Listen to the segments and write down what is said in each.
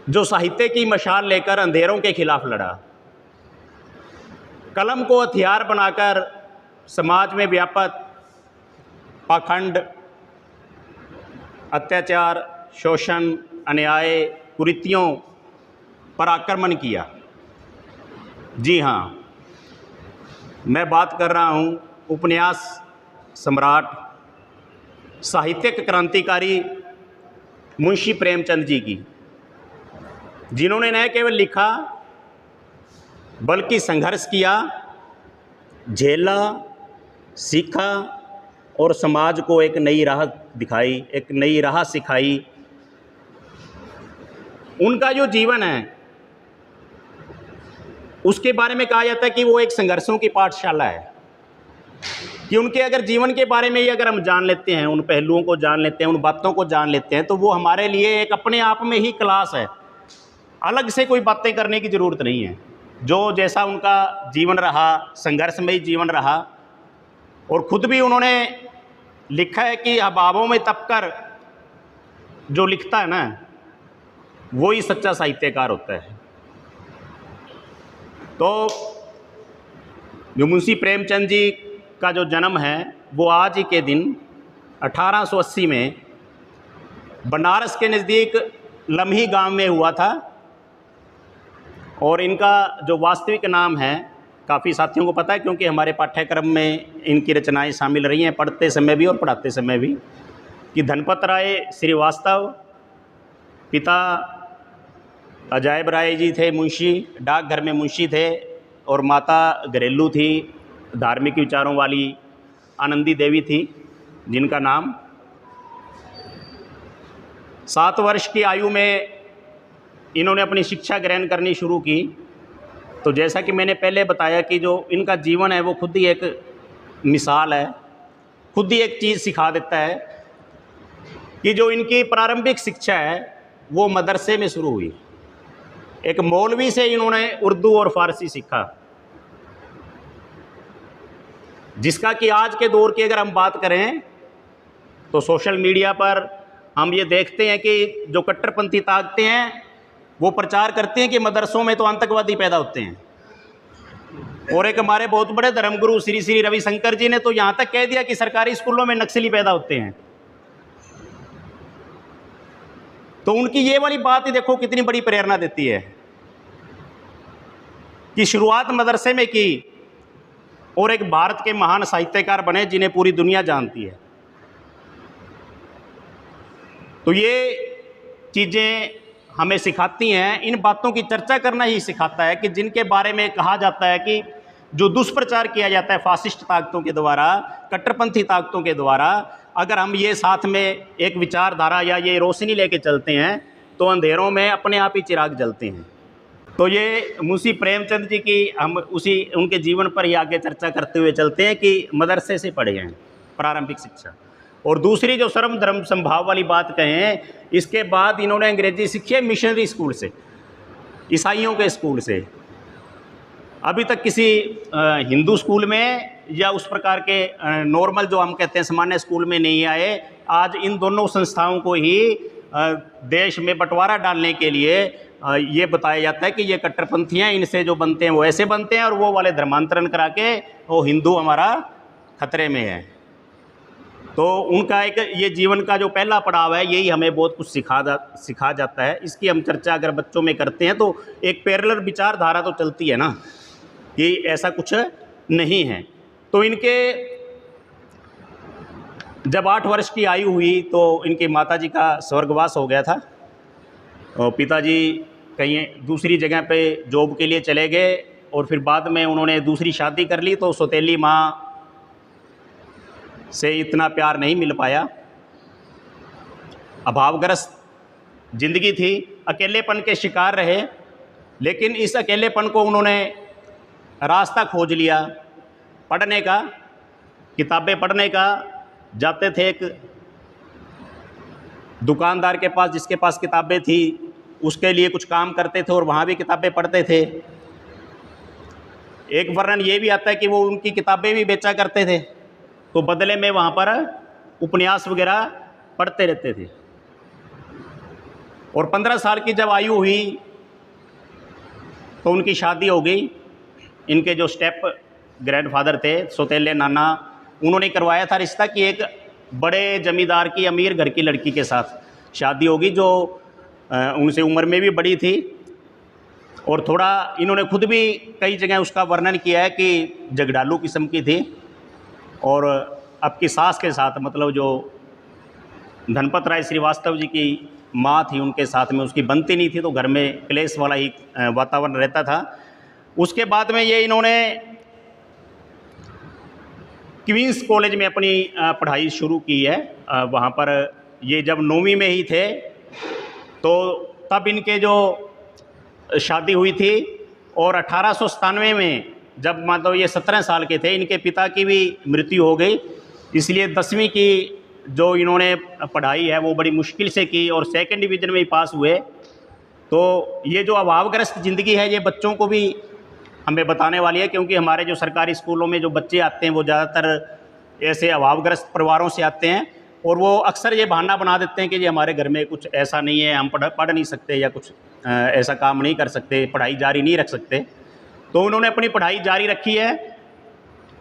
जो साहित्य की मशाल लेकर अंधेरों के खिलाफ लड़ा, कलम को हथियार बनाकर समाज में व्याप्त पाखंड, अत्याचार, शोषण, अन्याय, कुरीतियों पर आक्रमण किया। जी हाँ, मैं बात कर रहा हूँ उपन्यास सम्राट, साहित्यिक क्रांतिकारी मुंशी प्रेमचंद जी की, जिन्होंने न केवल लिखा बल्कि संघर्ष किया, झेला, सीखा और समाज को एक नई राह दिखाई, एक नई राह सिखाई। उनका जो जीवन है उसके बारे में कहा जाता है कि वो एक संघर्षों की पाठशाला है, कि उनके अगर जीवन के बारे में ही अगर हम जान लेते हैं, उन पहलुओं को जान लेते हैं, उन बातों को जान लेते हैं, तो वो हमारे लिए एक अपने आप में ही क्लास है। अलग से कोई बातें करने की ज़रूरत नहीं है। जो जैसा उनका जीवन रहा, संघर्षमयी जीवन रहा, और ख़ुद भी उन्होंने लिखा है कि अभावों में तपकर जो लिखता है ना, वो ही सच्चा साहित्यकार होता है। तो जो मुंशी प्रेमचंद जी का जो जन्म है वो आज ही के दिन 1880 में बनारस के नज़दीक लम्ही गांव में हुआ था। और इनका जो वास्तविक नाम है, काफ़ी साथियों को पता है क्योंकि हमारे पाठ्यक्रम में इनकी रचनाएं शामिल रही हैं, पढ़ते समय भी और पढ़ाते समय भी, कि धनपत राय श्रीवास्तव, पिता अजायब राय जी थे मुंशी, डाकघर में मुंशी थे, और माता घरेलू थी, धार्मिक विचारों वाली आनंदी देवी थी, जिनका नाम 7 वर्ष की आयु में इन्होंने अपनी शिक्षा ग्रहण करनी शुरू की। तो जैसा कि मैंने पहले बताया कि जो इनका जीवन है वो खुद ही एक मिसाल है, खुद ही एक चीज़ सिखा देता है कि जो इनकी प्रारंभिक शिक्षा है वो मदरसे में शुरू हुई। एक मौलवी से इन्होंने उर्दू और फ़ारसी सीखा, जिसका कि आज के दौर की अगर हम बात करें तो सोशल मीडिया पर हम ये देखते हैं कि जो कट्टरपंथी ताकतें हैं वो प्रचार करते हैं कि मदरसों में तो आतंकवादी पैदा होते हैं। और एक हमारे बहुत बड़े धर्मगुरु श्री श्री रविशंकर जी ने तो यहाँ तक कह दिया कि सरकारी स्कूलों में नक्सली पैदा होते हैं। तो उनकी ये वाली बात ही देखो कितनी बड़ी प्रेरणा देती है कि शुरुआत मदरसे में की और एक भारत के महान साहित्यकार बने जिन्हें पूरी दुनिया जानती है। तो ये चीज़ें हमें सिखाती हैं, इन बातों की चर्चा करना ही सिखाता है कि जिनके बारे में कहा जाता है कि जो दुष्प्रचार किया जाता है फासिस्ट ताकतों के द्वारा, कट्टरपंथी ताकतों के द्वारा, अगर हम ये साथ में एक विचारधारा या ये रोशनी लेके चलते हैं तो अंधेरों में अपने आप ही चिराग जलते हैं। तो ये मुंशी प्रेमचंद जी की हम उनके जीवन पर ही आगे चर्चा करते हुए चलते हैं कि मदरसे से पढ़े हैं प्रारंभिक शिक्षा। और दूसरी जो सर्व धर्म संभाव वाली बात कहें, इसके बाद इन्होंने अंग्रेजी सीखी है मिशनरी स्कूल से, ईसाइयों के स्कूल से। अभी तक किसी हिंदू स्कूल में या उस प्रकार के नॉर्मल जो हम कहते हैं सामान्य स्कूल में नहीं आए। आज इन दोनों संस्थाओं को ही देश में बंटवारा डालने के लिए ये बताया जाता है कि ये कट्टरपंथी हैं, इनसे जो बनते हैं वो ऐसे बनते हैं, और वो वाले धर्मांतरण करा के वो हिंदू हमारा खतरे में है। तो उनका एक ये जीवन का जो पहला पड़ाव है यही हमें बहुत कुछ सिखा जाता है। इसकी हम चर्चा अगर बच्चों में करते हैं तो एक पैरेलल विचारधारा तो चलती है ना, कि ऐसा कुछ नहीं है। तो इनके जब 8 वर्ष की आयु हुई तो इनकी माताजी का स्वर्गवास हो गया था, और पिताजी कहीं दूसरी जगह पे जॉब के लिए चले गए, और फिर बाद में उन्होंने दूसरी शादी कर ली। तो सौतेली माँ से इतना प्यार नहीं मिल पाया, अभावग्रस्त जिंदगी थी, अकेलेपन के शिकार रहे। लेकिन इस अकेलेपन को उन्होंने रास्ता खोज लिया पढ़ने का, किताबें पढ़ने का। जाते थे एक दुकानदार के पास जिसके पास किताबें थी, उसके लिए कुछ काम करते थे और वहाँ भी किताबें पढ़ते थे। एक वर्णन ये भी आता है कि वो उनकी किताबें भी बेचा करते थे, तो बदले में वहाँ पर उपन्यास वगैरह पढ़ते रहते थे। और 15 साल की जब आयु हुई तो उनकी शादी हो गई। इनके जो स्टेप ग्रैंडफादर थे, सौतेले नाना, उन्होंने करवाया था रिश्ता कि एक बड़े जमींदार की अमीर घर की लड़की के साथ शादी होगी, जो उनसे उम्र में भी बड़ी थी। और थोड़ा इन्होंने खुद भी कई जगह उसका वर्णन किया है कि झगड़ालू किस्म की थी, और आपकी सास के साथ, मतलब जो धनपत राय श्रीवास्तव जी की माँ थी, उनके साथ में उसकी बनती नहीं थी, तो घर में क्लेश वाला ही वातावरण रहता था। उसके बाद में ये इन्होंने क्वींस कॉलेज में अपनी पढ़ाई शुरू की है। वहाँ पर ये जब 9वीं में ही थे तो तब इनके जो शादी हुई थी, और 1897 में जब मतलब ये 17 साल के थे, इनके पिता की भी मृत्यु हो गई। इसलिए 10वीं की जो इन्होंने पढ़ाई है वो बड़ी मुश्किल से की और सेकंड डिवीज़न में ही पास हुए। तो ये जो अभावग्रस्त ज़िंदगी है ये बच्चों को भी हमें बताने वाली है, क्योंकि हमारे जो सरकारी स्कूलों में जो बच्चे आते हैं वो ज़्यादातर ऐसे अभावग्रस्त परिवारों से आते हैं, और वो अक्सर ये बहाना बना देते हैं कि ये हमारे घर में कुछ ऐसा नहीं है, हम पढ़ नहीं सकते या कुछ ऐसा काम नहीं कर सकते, पढ़ाई जारी नहीं रख सकते। तो उन्होंने अपनी पढ़ाई जारी रखी है,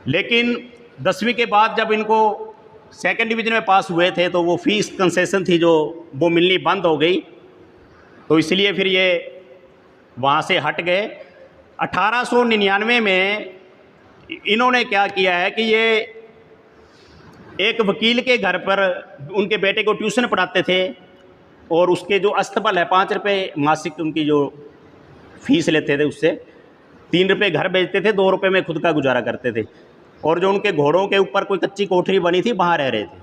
लेकिन 10वीं के बाद जब इनको सेकंड डिवीज़न में पास हुए थे तो वो फीस कंसेशन थी जो वो मिलनी बंद हो गई, तो इसलिए फिर ये वहाँ से हट गए। 1899 में इन्होंने क्या किया है कि ये एक वकील के घर पर उनके बेटे को ट्यूशन पढ़ाते थे, और उसके जो अस्तबल है 5 रुपये मासिक उनकी जो फीस लेते थे, उससे 3 रुपये घर भेजते थे, 2 रुपये में खुद का गुजारा करते थे। और जो उनके घोड़ों के ऊपर कोई कच्ची कोठरी बनी थी वहाँ रह रहे थे,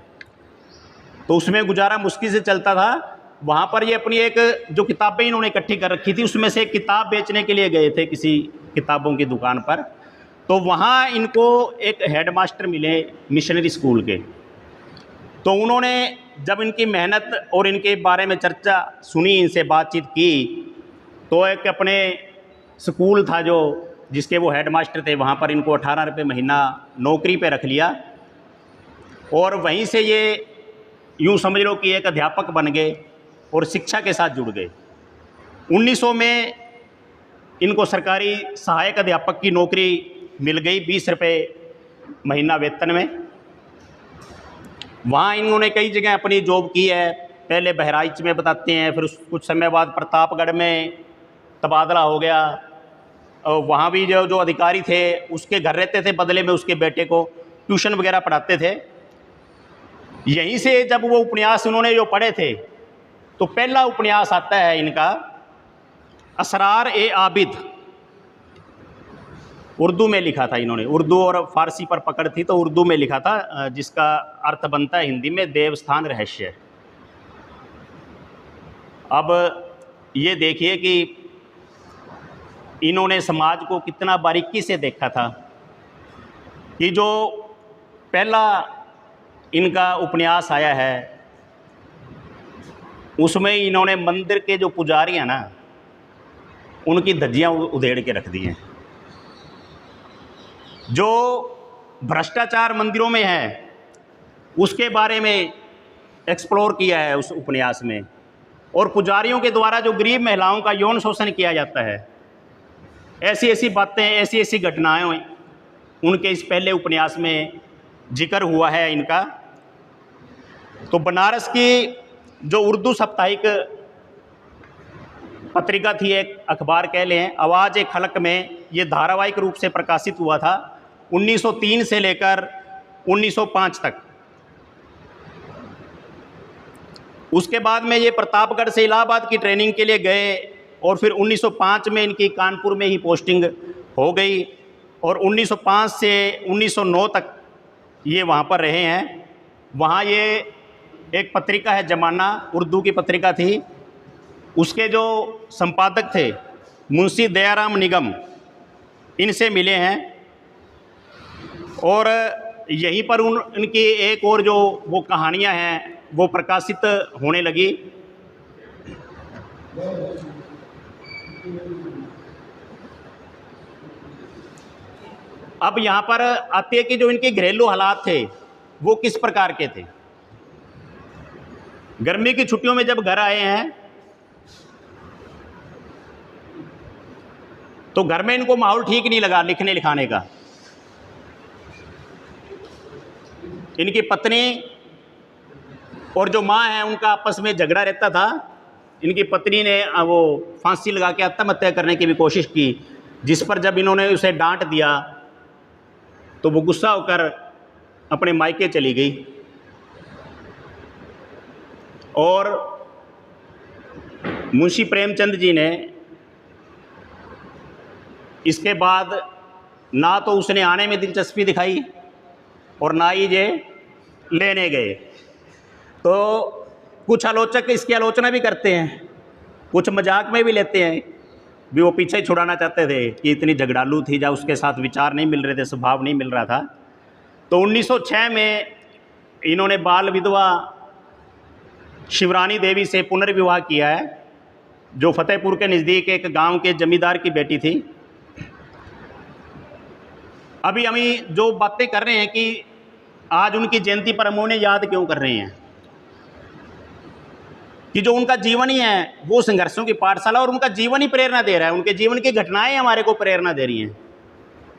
तो उसमें गुजारा मुश्किल से चलता था। वहाँ पर ये अपनी एक जो किताबें इन्होंने इकट्ठी कर रखी थी उसमें से एक किताब बेचने के लिए गए थे किसी किताबों की दुकान पर, तो वहाँ इनको एक हेडमास्टर मिले मिशनरी स्कूल के। तो उन्होंने जब इनकी मेहनत और इनके बारे में चर्चा सुनी, इनसे बातचीत की, तो एक अपने स्कूल था जो जिसके वो हेडमास्टर थे, वहाँ पर इनको 18 रुपये महीना नौकरी पे रख लिया, और वहीं से ये यूँ समझ लो कि एक अध्यापक बन गए और शिक्षा के साथ जुड़ गए। 1900 में इनको सरकारी सहायक अध्यापक की नौकरी मिल गई 20 रुपये महीना वेतन में। वहाँ इन्होंने कई जगह अपनी जॉब की है, पहले बहराइच में बताते हैं, फिर कुछ समय बाद प्रतापगढ़ में तबादला हो गया, और वहाँ भी जो अधिकारी थे उसके घर रहते थे, बदले में उसके बेटे को ट्यूशन वगैरह पढ़ाते थे। यहीं से जब वो उपन्यास उन्होंने जो पढ़े थे, तो पहला उपन्यास आता है इनका असरार ए आबिद, उर्दू में लिखा था इन्होंने। उर्दू और फारसी पर पकड़ थी तो उर्दू में लिखा था, जिसका अर्थ बनता है हिंदी में देवस्थान रहस्य। अब ये देखिए कि इन्होंने समाज को कितना बारीकी से देखा था कि जो पहला इनका उपन्यास आया है उसमें इन्होंने मंदिर के जो पुजारी हैं ना, उनकी धज्जियां उधेड़ के रख दी हैं। जो भ्रष्टाचार मंदिरों में है उसके बारे में एक्सप्लोर किया है उस उपन्यास में, और पुजारियों के द्वारा जो गरीब महिलाओं का यौन शोषण किया जाता है, ऐसी ऐसी बातें, ऐसी ऐसी घटनाएं उनके इस पहले उपन्यास में जिक्र हुआ है इनका। तो बनारस की जो उर्दू साप्ताहिक पत्रिका थी, एक अखबार कह लें, आवाज़ ए खलक में ये धारावाहिक रूप से प्रकाशित हुआ था 1903 से लेकर 1905 तक। उसके बाद में ये प्रतापगढ़ से इलाहाबाद की ट्रेनिंग के लिए गए, और फिर 1905 में इनकी कानपुर में ही पोस्टिंग हो गई, और 1905 से 1909 तक ये वहाँ पर रहे हैं। वहाँ ये एक पत्रिका है ज़माना, उर्दू की पत्रिका थी, उसके जो संपादक थे मुंशी दयाराम निगम, इनसे मिले हैं, और यहीं पर उनकी एक और जो वो कहानियाँ हैं वो प्रकाशित होने लगी। अब यहाँ पर आती है कि जो इनके घरेलू हालात थे वो किस प्रकार के थे। गर्मी की छुट्टियों में जब घर आए हैं तो घर में इनको माहौल ठीक नहीं लगा लिखने लिखाने का। इनकी पत्नी और जो माँ है उनका आपस में झगड़ा रहता था। इनकी पत्नी ने वो फांसी लगा के आत्महत्या करने की भी कोशिश की, जिस पर जब इन्होंने उसे डांट दिया तो वो गुस्सा होकर अपने मायके चली गई। और मुंशी प्रेमचंद जी ने इसके बाद ना तो उसने आने में दिलचस्पी दिखाई और ना ही ये लेने गए। तो कुछ आलोचक इसकी आलोचना भी करते हैं, कुछ मजाक में भी लेते हैं भी वो पीछे ही छुड़ाना चाहते थे कि इतनी झगड़ालू थी, या उसके साथ विचार नहीं मिल रहे थे, स्वभाव नहीं मिल रहा था। तो 1906 में इन्होंने बाल विधवा शिवरानी देवी से पुनर्विवाह किया है, जो फतेहपुर के नज़दीक एक गांव के जमींदार की बेटी थी। अभी हम जो बातें कर रहे हैं कि आज उनकी जयंती पर हम उन्हें याद क्यों कर रहे हैं, कि जो उनका जीवन ही है वो संघर्षों की पाठशाला, और उनका जीवन ही प्रेरणा दे रहा है। उनके जीवन की घटनाएं हमारे को प्रेरणा दे रही हैं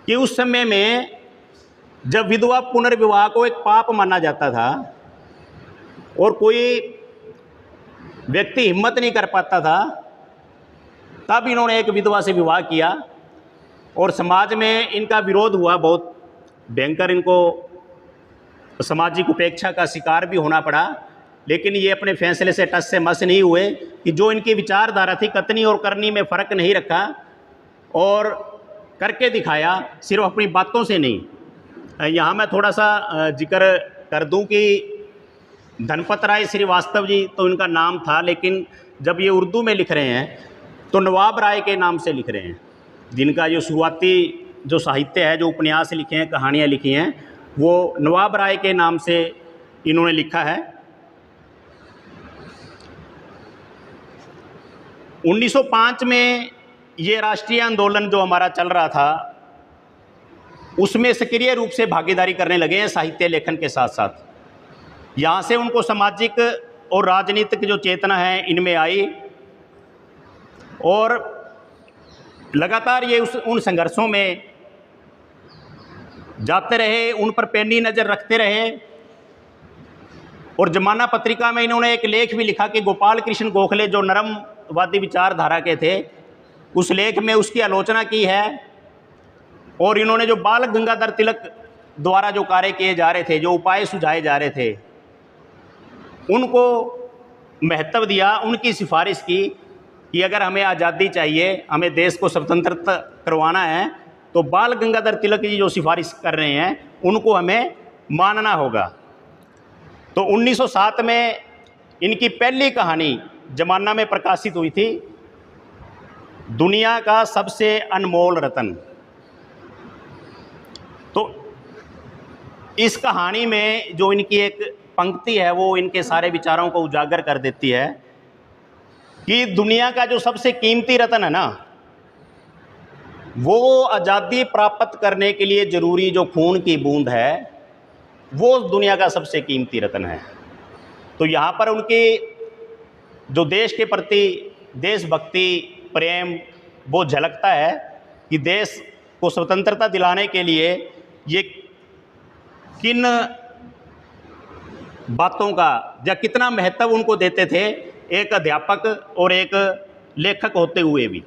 कि उस समय में जब विधवा पुनर्विवाह को एक पाप माना जाता था और कोई व्यक्ति हिम्मत नहीं कर पाता था, तब इन्होंने एक विधवा से विवाह किया और समाज में इनका विरोध हुआ, बहुत भयंकर इनको सामाजिक उपेक्षा का शिकार भी होना पड़ा। लेकिन ये अपने फैसले से टस से मस नहीं हुए कि जो इनकी विचारधारा थी, कथनी और करनी में फ़र्क नहीं रखा और करके दिखाया, सिर्फ अपनी बातों से नहीं। यहाँ मैं थोड़ा सा जिक्र कर दूं कि धनपत राय श्रीवास्तव जी तो इनका नाम था, लेकिन जब ये उर्दू में लिख रहे हैं तो नवाब राय के नाम से लिख रहे हैं, जिनका जो शुरुआती जो साहित्य है, जो उपन्यास लिखे हैं, कहानियाँ लिखी हैं, वो नवाब राय के नाम से इन्होंने लिखा है। 1905 में ये राष्ट्रीय आंदोलन जो हमारा चल रहा था उसमें सक्रिय रूप से भागीदारी करने लगे हैं साहित्य लेखन के साथ साथ। यहाँ से उनको सामाजिक और राजनीतिक जो चेतना है इनमें आई और लगातार ये उन संघर्षों में जाते रहे, उन पर पैनी नज़र रखते रहे। और जमाना पत्रिका में इन्होंने एक लेख भी लिखा कि गोपाल कृष्ण गोखले जो नरमवादी विचारधारा के थे, उस लेख में उसकी आलोचना की है। और इन्होंने जो बाल गंगाधर तिलक द्वारा जो कार्य किए जा रहे थे, जो उपाय सुझाए जा रहे थे, उनको महत्व दिया, उनकी सिफारिश की कि अगर हमें आज़ादी चाहिए, हमें देश को स्वतंत्रता करवाना है, तो बाल गंगाधर तिलक जी जो सिफारिश कर रहे हैं उनको हमें मानना होगा। तो 1907 में इनकी पहली कहानी जमाना में प्रकाशित हुई थी, दुनिया का सबसे अनमोल रतन। तो इस कहानी में जो इनकी एक पंक्ति है वो इनके सारे विचारों को उजागर कर देती है कि दुनिया का जो सबसे कीमती रतन है ना, वो आज़ादी प्राप्त करने के लिए ज़रूरी जो खून की बूंद है वो दुनिया का सबसे कीमती रतन है। तो यहाँ पर उनके जो देश के प्रति देशभक्ति प्रेम वो झलकता है कि देश को स्वतंत्रता दिलाने के लिए ये किन बातों का या कितना महत्व उनको देते थे, एक अध्यापक और एक लेखक होते हुए भी।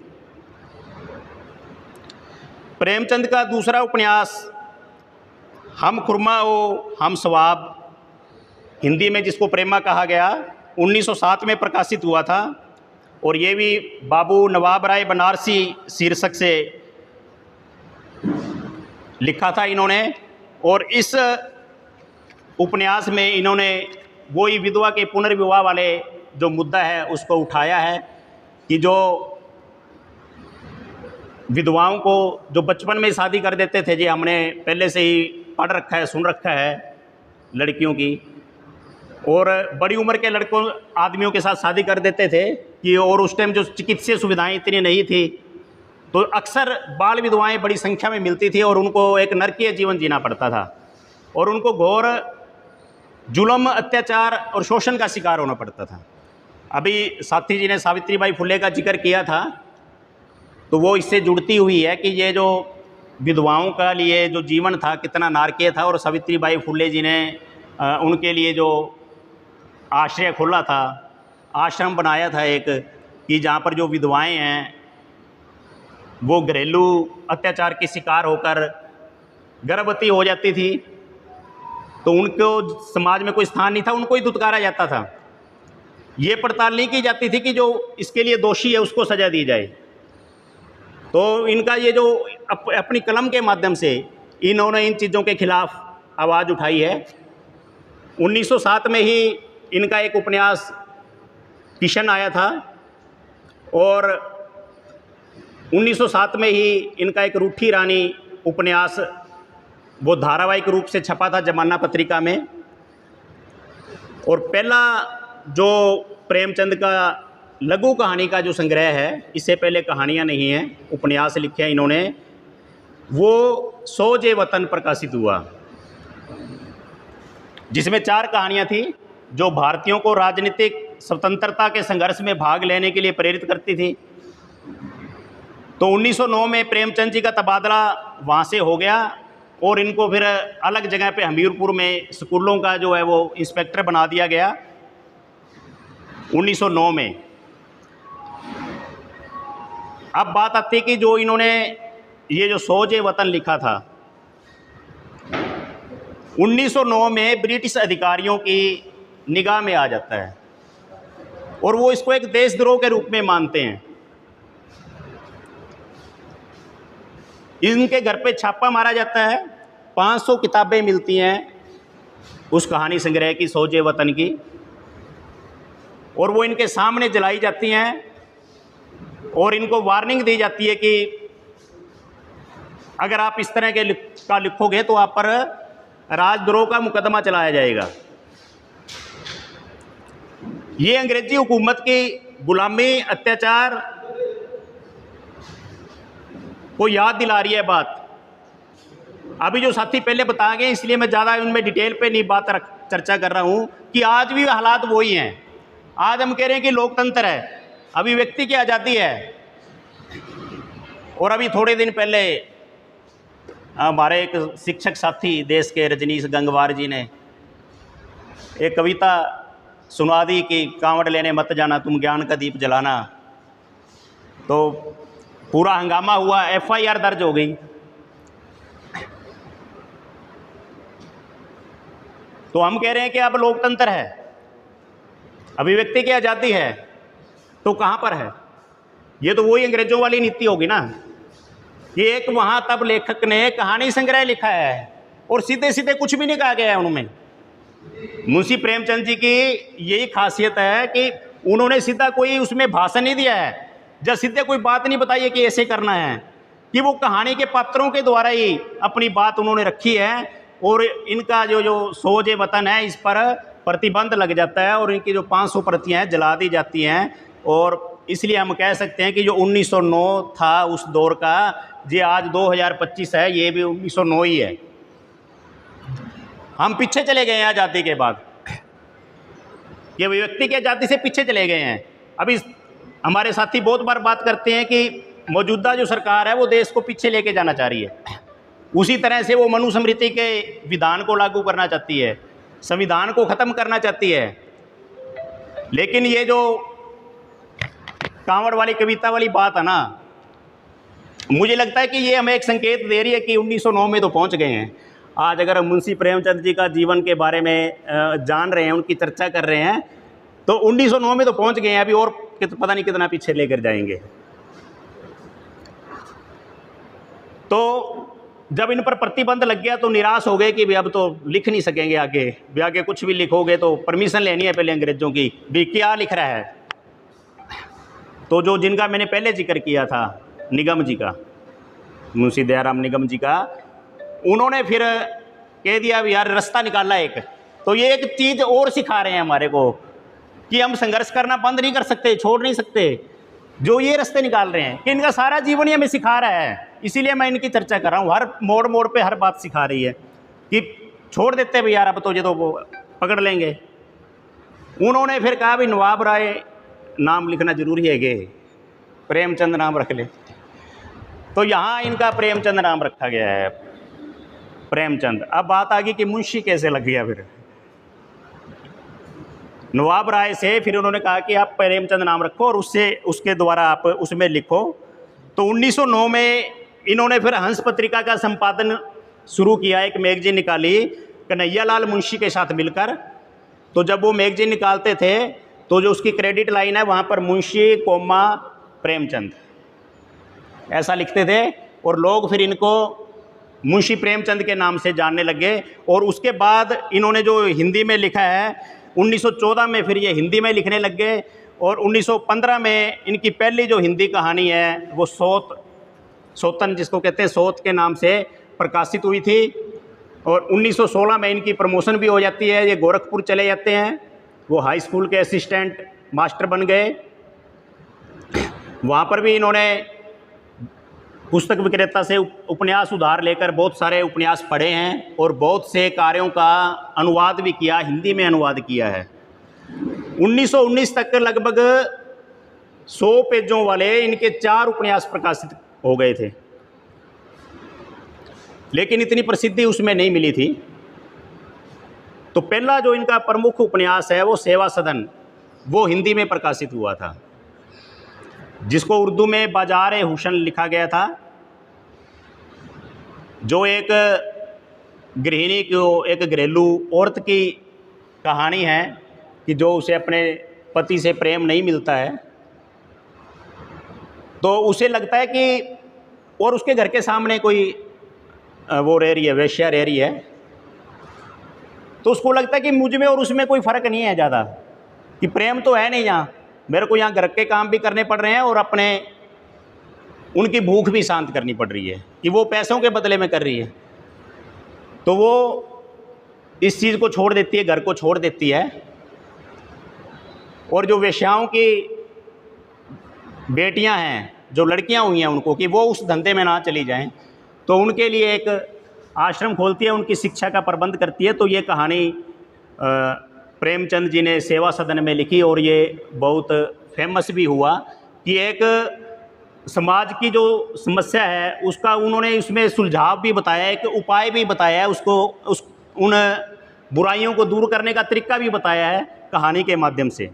प्रेमचंद का दूसरा उपन्यास हम खुरमा हो हम सवाब, हिंदी में जिसको प्रेमा कहा गया, 1907 में प्रकाशित हुआ था और ये भी बाबू नवाब राय बनारसी शीर्षक से लिखा था इन्होंने। और इस उपन्यास में इन्होंने वही विधवा के पुनर्विवाह वाले जो मुद्दा है उसको उठाया है कि जो विधवाओं को जो बचपन में शादी कर देते थे, जी हमने पहले से ही पढ़ रखा है, सुन रखा है लड़कियों की, और बड़ी उम्र के लड़कों आदमियों के साथ शादी कर देते थे कि, और उस टाइम जो चिकित्सीय सुविधाएं इतनी नहीं थी, तो अक्सर बाल विधवाएं बड़ी संख्या में मिलती थी और उनको एक नरकीय जीवन जीना पड़ता था और उनको घोर जुल्म, अत्याचार और शोषण का शिकार होना पड़ता था। अभी साथी जी ने सावित्रीबाई फुले का जिक्र किया था तो वो इससे जुड़ती हुई है कि ये जो विधवाओं का लिए जो जीवन था कितना नारकीय था, और सावित्रीबाई फुले जी ने उनके लिए जो आश्रय खोला था, आश्रम बनाया था एक, कि जहाँ पर जो विधवाएं हैं वो घरेलू अत्याचार के शिकार होकर गर्भवती हो जाती थी, तो उनको समाज में कोई स्थान नहीं था, उनको ही दुत्कारा जाता था। ये पड़ताल नहीं की जाती थी कि जो इसके लिए दोषी है उसको सज़ा दी जाए। तो इनका ये जो अपनी कलम के माध्यम से इन्होंने इन चीज़ों के खिलाफ आवाज़ उठाई है। 1907 में ही इनका एक उपन्यास किशन आया था, और 1907 में ही इनका एक रूठी रानी उपन्यास वो धारावाहिक रूप से छपा था जमाना पत्रिका में। और पहला जो प्रेमचंद का लघु कहानी का जो संग्रह है, इससे पहले कहानियाँ नहीं हैं, उपन्यास लिखे हैं इन्होंने, वो सोजे वतन प्रकाशित हुआ, जिसमें 4 कहानियाँ थी जो भारतीयों को राजनीतिक स्वतंत्रता के संघर्ष में भाग लेने के लिए प्रेरित करती थी। तो 1909 में प्रेमचंद जी का तबादला वहाँ से हो गया, और इनको फिर अलग जगह पे हमीरपुर में स्कूलों का जो है वो इंस्पेक्टर बना दिया गया 1909 में। अब बात आती है कि जो इन्होंने ये जो सोजे वतन लिखा था 1909 में ब्रिटिश अधिकारियों की निगाह में आ जाता है, और वो इसको एक देशद्रोह के रूप में मानते हैं। इनके घर पे छापा मारा जाता है, 500 किताबें मिलती हैं उस कहानी संग्रह की, सोजे वतन की, और वो इनके सामने जलाई जाती हैं, और इनको वार्निंग दी जाती है कि अगर आप इस तरह के का लिखोगे तो आप पर राजद्रोह का मुकदमा चलाया जाएगा। ये अंग्रेजी हुकूमत की गुलामी, अत्याचार को याद दिला रही है बात। अभी जो साथी पहले बता गए, इसलिए मैं ज़्यादा उनमें डिटेल पे नहीं चर्चा कर रहा हूँ, कि आज भी हालात वही हैं। आज हम कह रहे हैं कि लोकतंत्र है, अभिव्यक्ति की आज़ादी है, और अभी थोड़े दिन पहले हमारे एक शिक्षक साथी देश के रजनीश गंगवार जी ने एक कविता सुना दी कि कांवड़ लेने मत जाना तुम ज्ञान का दीप जलाना। तो पूरा हंगामा हुआ, FIR दर्ज हो गई। तो हम कह रहे हैं कि अब लोकतंत्र है, अभिव्यक्ति की आज़ादी है, तो कहाँ पर है? ये तो वही अंग्रेजों वाली नीति होगी ना। ये एक वहाँ तब लेखक ने कहानी संग्रह लिखा है, और सीधे सीधे कुछ भी नहीं कहा गया है उनमें। मुंशी प्रेमचंद जी की यही खासियत है कि उन्होंने सीधा कोई उसमें भाषण नहीं दिया है, जब सीधे कोई बात नहीं बताई है कि ऐसे करना है, कि वो कहानी के पात्रों के द्वारा ही अपनी बात उन्होंने रखी है। और इनका जो सोजे वतन है, इस पर प्रतिबंध लग जाता है, और इनकी जो 500 प्रतियाँ हैं जला दी जाती हैं। और इसलिए हम कह सकते हैं कि जो 1909 था उस दौर का, ये आज 2025 है, ये भी 1909 ही है। हम पीछे चले गए हैं आज़ादी के बाद, ये अभिव्यक्ति की आज़ादी से पीछे चले गए हैं। अभी हमारे साथी बहुत बार बात करते हैं कि मौजूदा जो सरकार है वो देश को पीछे लेके जाना चाह रही है। उसी तरह से वो मनुस्मृति के विधान को लागू करना चाहती है, संविधान को ख़त्म करना चाहती है। लेकिन ये जो कांवड़ वाली कविता वाली बात है ना, मुझे लगता है कि ये हमें एक संकेत दे रही है कि 1909 में तो पहुंच गए हैं। आज अगर हम मुंशी प्रेमचंद जी का जीवन के बारे में जान रहे हैं, उनकी चर्चा कर रहे हैं, तो 1909 में तो पहुंच गए हैं, अभी और पता नहीं कितना पीछे लेकर जाएंगे। तो जब इन पर प्रतिबंध लग गया तो निराश हो गए कि भी अब तो लिख नहीं सकेंगे आगे, भी आगे कुछ भी लिखोगे तो परमिशन लेनी है पहले अंग्रेज़ों की, भी क्या लिख रहा है। तो जो जिनका मैंने पहले जिक्र किया था, निगम जी का, मुंशी दयाराम निगम जी का, उन्होंने फिर कह दिया भी यार रास्ता निकाला एक। तो ये एक चीज़ और सिखा रहे हैं हमारे को कि हम संघर्ष करना बंद नहीं कर सकते, छोड़ नहीं सकते। जो ये रास्ते निकाल रहे हैं कि इनका सारा जीवन ही हमें सिखा रहा है, इसीलिए मैं इनकी चर्चा कर रहा हूँ। हर मोड़ मोड़ पे हर बात सिखा रही है कि छोड़ देते भाई यार, अब तो ये तो वो पकड़ लेंगे। उन्होंने फिर कहा भी नवाब राय नाम लिखना जरूरी है, गे प्रेमचंद नाम रख ले। तो यहाँ इनका प्रेमचंद नाम रखा गया है, प्रेमचंद। अब बात आ गई कि मुंशी कैसे लग गया। फिर नवाब राय से फिर उन्होंने कहा कि आप प्रेमचंद नाम रखो और उससे उसके द्वारा आप उसमें लिखो। तो 1909 में इन्होंने फिर हंस पत्रिका का संपादन शुरू किया, एक मैगजीन निकाली कन्हैयालाल मुंशी के साथ मिलकर। तो जब वो मैगजीन निकालते थे तो जो उसकी क्रेडिट लाइन है वहाँ पर मुंशी कोमा प्रेमचंद ऐसा लिखते थे, और लोग फिर इनको मुंशी प्रेमचंद के नाम से जानने लगे। और उसके बाद इन्होंने जो हिंदी में लिखा है 1914 में फिर ये हिंदी में लिखने लग गए, और 1915 में इनकी पहली जो हिंदी कहानी है वो सोतन जिसको कहते हैं सोत के नाम से प्रकाशित हुई थी। और 1916 में इनकी प्रमोशन भी हो जाती है, ये गोरखपुर चले जाते हैं, वो हाई स्कूल के असिस्टेंट मास्टर बन गए। वहाँ पर भी इन्होंने पुस्तक विक्रेता से उपन्यास उधार लेकर बहुत सारे उपन्यास पढ़े हैं और बहुत से कार्यों का अनुवाद भी किया, हिंदी में अनुवाद किया है। 1919 तक लगभग 100 पेजों वाले इनके 4 उपन्यास प्रकाशित हो गए थे, लेकिन इतनी प्रसिद्धि उसमें नहीं मिली थी। तो पहला जो इनका प्रमुख उपन्यास है वो सेवा सदन, वो हिंदी में प्रकाशित हुआ था, जिसको उर्दू में बाजार हुसन लिखा गया था। जो एक गृहिणी को, एक घरेलू औरत की कहानी है कि जो उसे अपने पति से प्रेम नहीं मिलता है, तो उसे लगता है कि, और उसके घर के सामने कोई वो रह रही है, वेश्या रह रही है, तो उसको लगता है कि मुझ में और उसमें कोई फ़र्क नहीं है ज़्यादा, कि प्रेम तो है नहीं यहाँ, मेरे को यहाँ घर के काम भी करने पड़ रहे हैं और अपने उनकी भूख भी शांत करनी पड़ रही है, कि वो पैसों के बदले में कर रही है। तो वो इस चीज़ को छोड़ देती है, घर को छोड़ देती है, और जो वेश्याओं की बेटियां हैं, जो लड़कियां हुई हैं उनको, कि वो उस धंधे में ना चली जाएं, तो उनके लिए एक आश्रम खोलती है, उनकी शिक्षा का प्रबंध करती है। तो ये कहानी प्रेमचंद जी ने सेवा सदन में लिखी और ये बहुत फेमस भी हुआ कि एक समाज की जो समस्या है उसका उन्होंने उसमें सुलझाव भी बताया है, कि उपाय भी बताया है, उसको उन बुराइयों को दूर करने का तरीका भी बताया है कहानी के माध्यम से।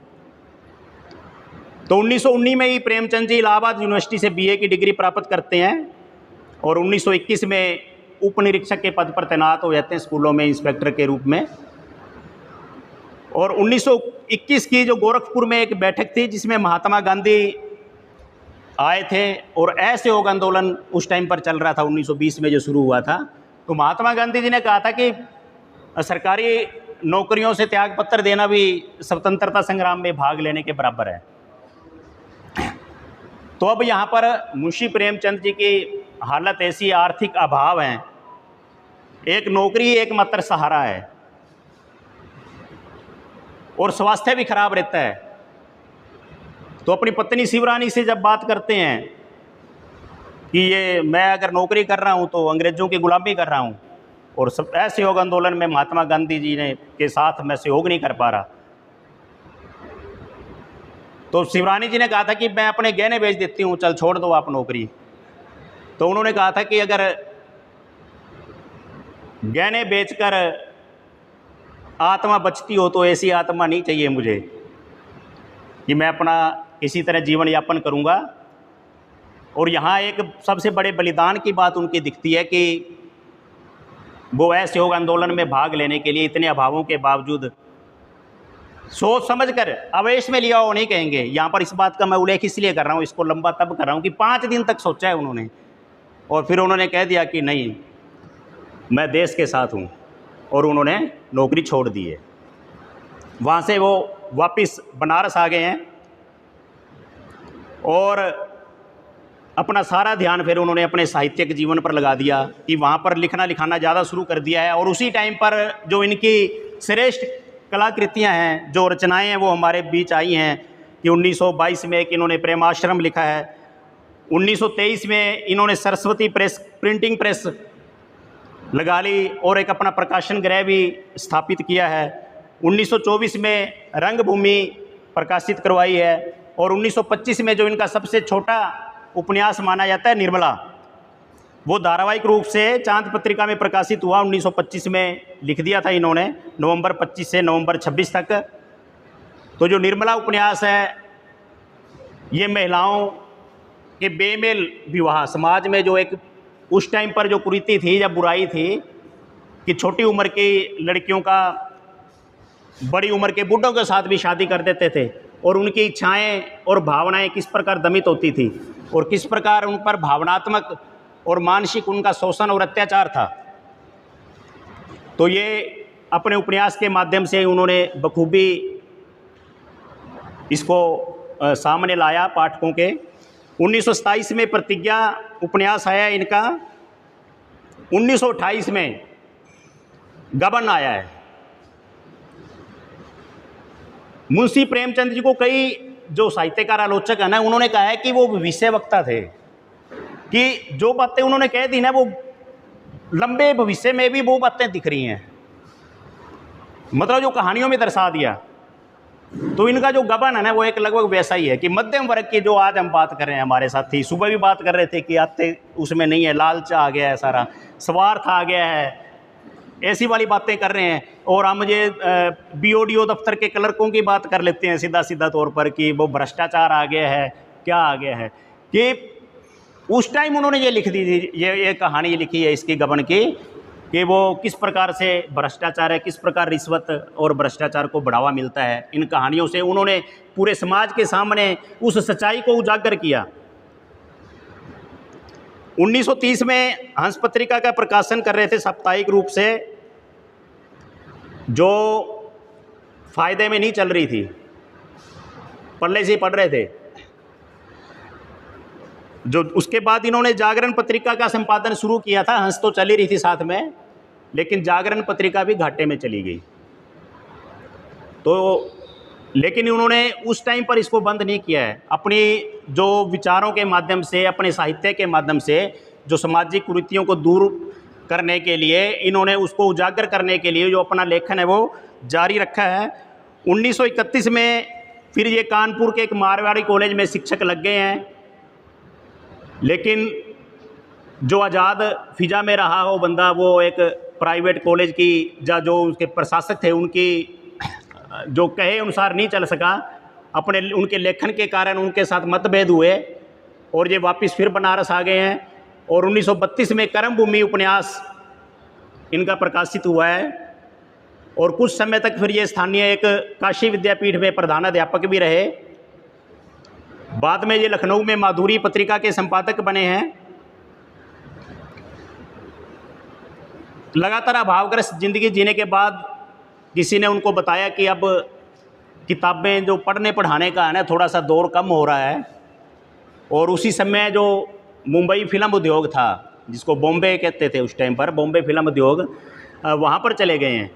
तो 1919 में ही प्रेमचंद जी इलाहाबाद यूनिवर्सिटी से बीए की डिग्री प्राप्त करते हैं और 1921 में उप निरीक्षक के पद पर तैनात हो जाते हैं स्कूलों में इंस्पेक्टर के रूप में। और 1921 की जो गोरखपुर में एक बैठक थी जिसमें महात्मा गांधी आए थे और असहयोग आंदोलन उस टाइम पर चल रहा था, 1920 में जो शुरू हुआ था, तो महात्मा गांधी जी ने कहा था कि सरकारी नौकरियों से त्यागपत्र देना भी स्वतंत्रता संग्राम में भाग लेने के बराबर है। तो अब यहाँ पर मुंशी प्रेमचंद जी की हालत ऐसी, आर्थिक अभाव है, एक नौकरी एकमात्र सहारा है और स्वास्थ्य भी खराब रहता है। तो अपनी पत्नी शिवरानी से जब बात करते हैं कि ये मैं अगर नौकरी कर रहा हूँ तो अंग्रेज़ों की गुलामी कर रहा हूँ और सब असहयोग आंदोलन में महात्मा गांधी जी ने के साथ मैं सहयोग नहीं कर पा रहा, तो शिवरानी जी ने कहा था कि मैं अपने गहने बेच देती हूँ, चल छोड़ दो आप नौकरी। तो उन्होंने कहा था कि अगर गहने बेचकर आत्मा बचती हो तो ऐसी आत्मा नहीं चाहिए मुझे, कि मैं अपना इसी तरह जीवन यापन करूँगा। और यहाँ एक सबसे बड़े बलिदान की बात उनकी दिखती है कि वो असहयोग आंदोलन में भाग लेने के लिए इतने अभावों के बावजूद सोच समझकर, आवेश में लिया वो नहीं कहेंगे। यहाँ पर इस बात का मैं उल्लेख इसलिए कर रहा हूँ, इसको लंबा तब कर रहा हूँ कि 5 दिन तक सोचा है उन्होंने और फिर उन्होंने कह दिया कि नहीं, मैं देश के साथ हूँ, और उन्होंने नौकरी छोड़ दी है। वहाँ से वो वापस बनारस आ गए हैं और अपना सारा ध्यान फिर उन्होंने अपने साहित्यिक जीवन पर लगा दिया, कि वहाँ पर लिखना लिखाना ज़्यादा शुरू कर दिया है। और उसी टाइम पर जो इनकी श्रेष्ठ कलाकृतियाँ हैं, जो रचनाएं हैं, वो हमारे बीच आई हैं कि 1922 में एक इन्होंने प्रेमाश्रम लिखा है, 1923 में इन्होंने सरस्वती प्रेस प्रिंटिंग प्रेस लगा ली और एक अपना प्रकाशन गृह भी स्थापित किया है, 1924 में रंगभूमि प्रकाशित करवाई है, और 1925 में जो इनका सबसे छोटा उपन्यास माना जाता है निर्मला, वो धारावाहिक रूप से चांद पत्रिका में प्रकाशित हुआ। 1925 में लिख दिया था इन्होंने, नवंबर 25 से नवंबर 26 तक। तो जो निर्मला उपन्यास है, ये महिलाओं के बेमेल विवाह, समाज में जो एक उस टाइम पर जो कुरीति थी या बुराई थी कि छोटी उम्र की लड़कियों का बड़ी उम्र के बूढ़ों के साथ भी शादी कर देते थे, और उनकी इच्छाएं और भावनाएं किस प्रकार दमित होती थी और किस प्रकार उन पर भावनात्मक और मानसिक उनका शोषण और अत्याचार था। तो ये अपने उपन्यास के माध्यम से उन्होंने बखूबी इसको सामने लाया पाठकों के। 1927 में प्रतिज्ञा उपन्यास आया इनका। 1928 में गबन आया है। मुंशी प्रेमचंद जी को कई जो साहित्यकार आलोचक है ना, उन्होंने कहा है कि वो विषय वक्ता थे, कि जो बातें उन्होंने कह दी ना, वो लंबे भविष्य में भी वो बातें दिख रही हैं, मतलब जो कहानियों में दर्शा दिया। तो इनका जो गबन है ना, वो एक लगभग वैसा ही है कि मध्यम वर्ग की जो आज हम बात कर रहे हैं, हमारे साथी सुबह भी बात कर रहे थे कि आते उसमें नहीं है, लालच आ गया है, सारा स्वार्थ आ गया है, ऐसी वाली बातें कर रहे हैं। और हम ये BODO दफ्तर के क्लर्कों की बात कर लेते हैं सीधा सीधा तौर पर कि वो भ्रष्टाचार आ गया है, क्या आ गया है। कि उस टाइम उन्होंने ये लिख दी थी, ये कहानी लिखी है इसकी गबन की, कि वो किस प्रकार से भ्रष्टाचार है, किस प्रकार रिश्वत और भ्रष्टाचार को बढ़ावा मिलता है। इन कहानियों से उन्होंने पूरे समाज के सामने उस सच्चाई को उजागर किया। 1930 में हंस पत्रिका का प्रकाशन कर रहे थे साप्ताहिक रूप से, जो फायदे में नहीं चल रही थी, पल्ले से पढ़ रहे थे। जो उसके बाद इन्होंने जागरण पत्रिका का संपादन शुरू किया था। हंस तो चल ही रही थी साथ में, लेकिन जागरण पत्रिका भी घाटे में चली गई। तो लेकिन उन्होंने उस टाइम पर इसको बंद नहीं किया है। अपनी जो विचारों के माध्यम से, अपने साहित्य के माध्यम से जो सामाजिक कुरीतियों को दूर करने के लिए, इन्होंने उसको उजागर करने के लिए जो अपना लेखन है वो जारी रखा है। 1931 में फिर ये कानपुर के एक मारवाड़ी कॉलेज में शिक्षक लग गए हैं, लेकिन जो आज़ाद फिजा में रहा हो बंदा, वो एक प्राइवेट कॉलेज की जो उसके प्रशासक थे, उनकी जो कहे अनुसार नहीं चल सका। अपने उनके लेखन के कारण उनके साथ मतभेद हुए और ये वापस फिर बनारस आ गए हैं। और 1932 में कर्मभूमि उपन्यास इनका प्रकाशित हुआ है। और कुछ समय तक फिर ये स्थानीय एक काशी विद्यापीठ में प्रधानाध्यापक भी रहे। बाद में ये लखनऊ में माधुरी पत्रिका के संपादक बने हैं। लगातार अभावग्रस्त जिंदगी जीने के बाद किसी ने उनको बताया कि अब किताबें जो पढ़ने पढ़ाने का है ना, थोड़ा सा दौर कम हो रहा है। और उसी समय जो मुंबई फिल्म उद्योग था, जिसको बॉम्बे कहते थे उस टाइम पर, बॉम्बे फिल्म उद्योग, वहाँ पर चले गए हैं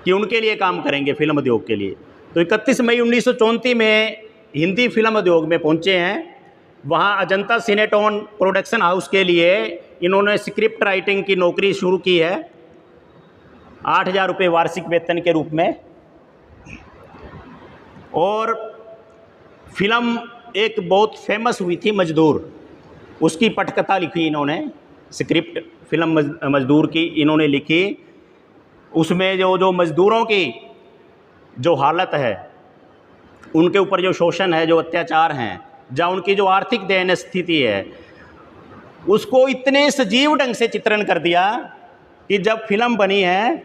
कि उनके लिए काम करेंगे फिल्म उद्योग के लिए। तो 31 मई 1934 में हिंदी फिल्म उद्योग में पहुँचे हैं। वहाँ अजंता सिनेटोन प्रोडक्शन हाउस के लिए इन्होंने स्क्रिप्ट राइटिंग की नौकरी शुरू की है, 8,000 रुपये वार्षिक वेतन के रूप में। और फिल्म एक बहुत फेमस हुई थी, मजदूर, उसकी पटकथा लिखी इन्होंने। स्क्रिप्ट फिल्म मजदूर की इन्होंने लिखी। उसमें जो मजदूरों की जो हालत है, उनके ऊपर जो शोषण है, जो अत्याचार हैं, जहाँ उनकी जो आर्थिक दयनीय स्थिति है, उसको इतने सजीव ढंग से चित्रण कर दिया कि जब फिल्म बनी है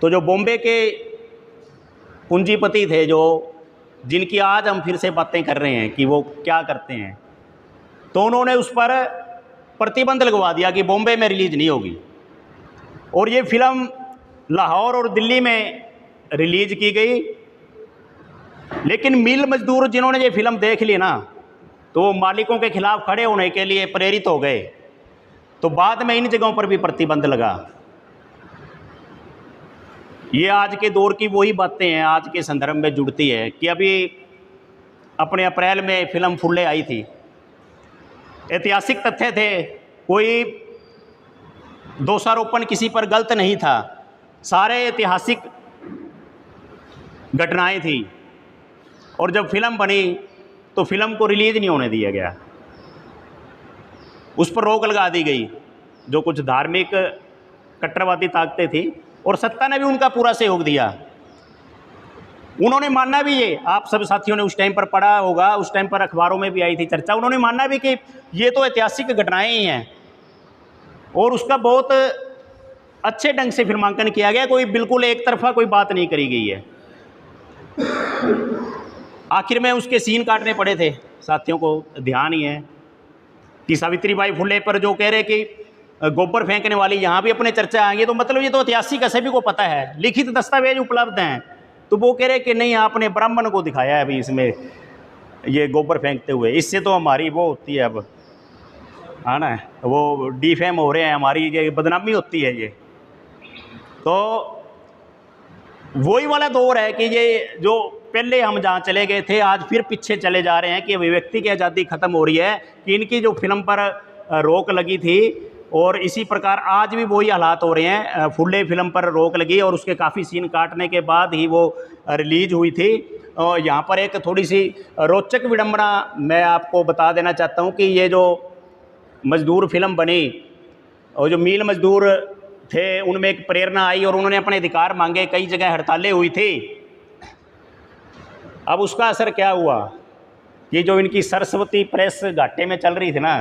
तो जो बॉम्बे के पूंजीपति थे, जो जिनकी आज हम फिर से बातें कर रहे हैं कि वो क्या करते हैं, तो उन्होंने उस पर प्रतिबंध लगवा दिया कि बॉम्बे में रिलीज़ नहीं होगी। और ये फिल्म लाहौर और दिल्ली में रिलीज़ की गई। लेकिन मिल मजदूर जिन्होंने ये फिल्म देख ली ना, तो वो मालिकों के खिलाफ खड़े होने के लिए प्रेरित हो गए। तो बाद में इन जगहों पर भी प्रतिबंध लगा। ये आज के दौर की वही बातें हैं, आज के संदर्भ में जुड़ती है कि अभी अपने अप्रैल में फिल्म फुल्ले आई थी। ऐतिहासिक तथ्य थे, कोई दोषारोपण किसी पर गलत नहीं था, सारे ऐतिहासिक घटनाएं थी। और जब फिल्म बनी तो फिल्म को रिलीज़ नहीं होने दिया गया। उस पर रोक लगा दी गई, जो कुछ धार्मिक कट्टरवादी ताकतें थी, और सत्ता ने भी उनका पूरा सहयोग दिया। उन्होंने माना भी, ये आप सब साथियों ने उस टाइम पर पढ़ा होगा, उस टाइम पर अखबारों में भी आई थी चर्चा, उन्होंने माना भी कि ये तो ऐतिहासिक घटनाएं ही हैं, और उसका बहुत अच्छे ढंग से फिल्मांकन किया गया, कोई बिल्कुल एक तरफा कोई बात नहीं करी गई है। आखिर में उसके सीन काटने पड़े थे, साथियों को ध्यान ही है कि सावित्रीबाई फुले पर जो कह रहे कि गोबर फेंकने वाली यहाँ भी अपने चर्चा आएंगे, तो मतलब ये तो ऐतिहासिक है, सभी को पता है, लिखित दस्तावेज उपलब्ध हैं। तो वो कह रहे कि नहीं, आपने ब्राह्मण को दिखाया है अभी इसमें ये गोबर फेंकते हुए, इससे तो हमारी वो होती है, अब है ना, वो डिफेम हो रहे हैं, हमारी ये बदनामी होती है। ये तो वही वाला दौर है कि ये जो पहले हम जहाँ चले गए थे, आज फिर पीछे चले जा रहे हैं कि अभिव्यक्ति की आज़ादी खत्म हो रही है, कि इनकी जो फिल्म पर रोक लगी थी, और इसी प्रकार आज भी वही हालात हो रहे हैं। फुल्ले फिल्म पर रोक लगी और उसके काफ़ी सीन काटने के बाद ही वो रिलीज हुई थी। और यहाँ पर एक थोड़ी सी रोचक विडंबना मैं आपको बता देना चाहता हूँ कि ये जो मजदूर फिल्म बनी, और जो मील मजदूर थे उनमें एक प्रेरणा आई और उन्होंने अपने अधिकार मांगे, कई जगह हड़तालें हुई थी। अब उसका असर क्या हुआ कि जो इनकी सरस्वती प्रेस घाटे में चल रही थी ना,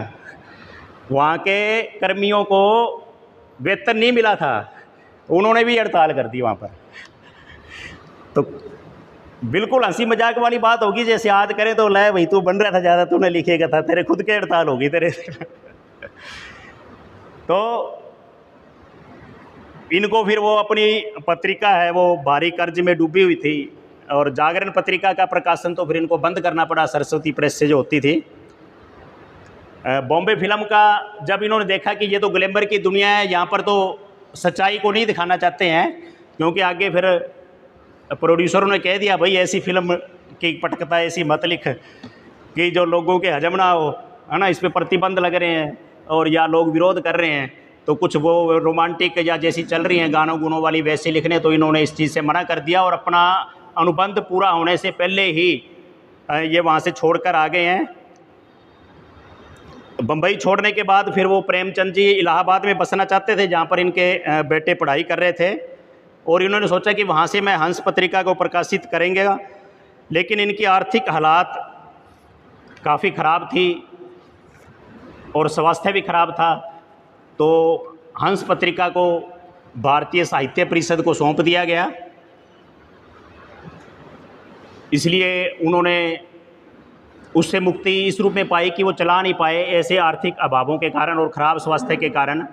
वहाँ के कर्मियों को वेतन नहीं मिला था, उन्होंने भी हड़ताल कर दी वहाँ पर। तो बिल्कुल हंसी मजाक वाली बात होगी, जैसे आज करें तो ले भाई तू बन रहा था ज़्यादा, तूने लिखेगा था, तेरे खुद के हड़ताल होगी तेरे। तो इनको फिर वो अपनी पत्रिका है वो भारी कर्ज में डूबी हुई थी, और जागरण पत्रिका का प्रकाशन तो फिर इनको बंद करना पड़ा, सरस्वती प्रेस से जो होती थी। बॉम्बे फिल्म का जब इन्होंने देखा कि ये तो ग्लैमर की दुनिया है, यहाँ पर तो सच्चाई को नहीं दिखाना चाहते हैं, क्योंकि आगे फिर प्रोड्यूसरों ने कह दिया भाई ऐसी फिल्म की पटकथा ऐसी मत लिख कि जो लोगों के हजम ना हो, है ना, इस पर प्रतिबंध लग रहे हैं और या लोग विरोध कर रहे हैं, तो कुछ वो रोमांटिक या जैसी चल रही हैं गानों गुनों वाली वैसे लिखने, तो इन्होंने इस चीज़ से मना कर दिया और अपना अनुबंध पूरा होने से पहले ही ये वहाँ से छोड़कर आ गए हैं। बम्बई छोड़ने के बाद फिर वो प्रेमचंद जी इलाहाबाद में बसना चाहते थे, जहाँ पर इनके बेटे पढ़ाई कर रहे थे, और इन्होंने सोचा कि वहाँ से मैं हंस पत्रिका को प्रकाशित करेंगे, लेकिन इनकी आर्थिक हालात काफ़ी ख़राब थी और स्वास्थ्य भी ख़राब था, तो हंस पत्रिका को भारतीय साहित्य परिषद को सौंप दिया गया। इसलिए उन्होंने उससे मुक्ति इस रूप में पाई कि वो चला नहीं पाए ऐसे आर्थिक अभावों के कारण और ख़राब स्वास्थ्य के कारण।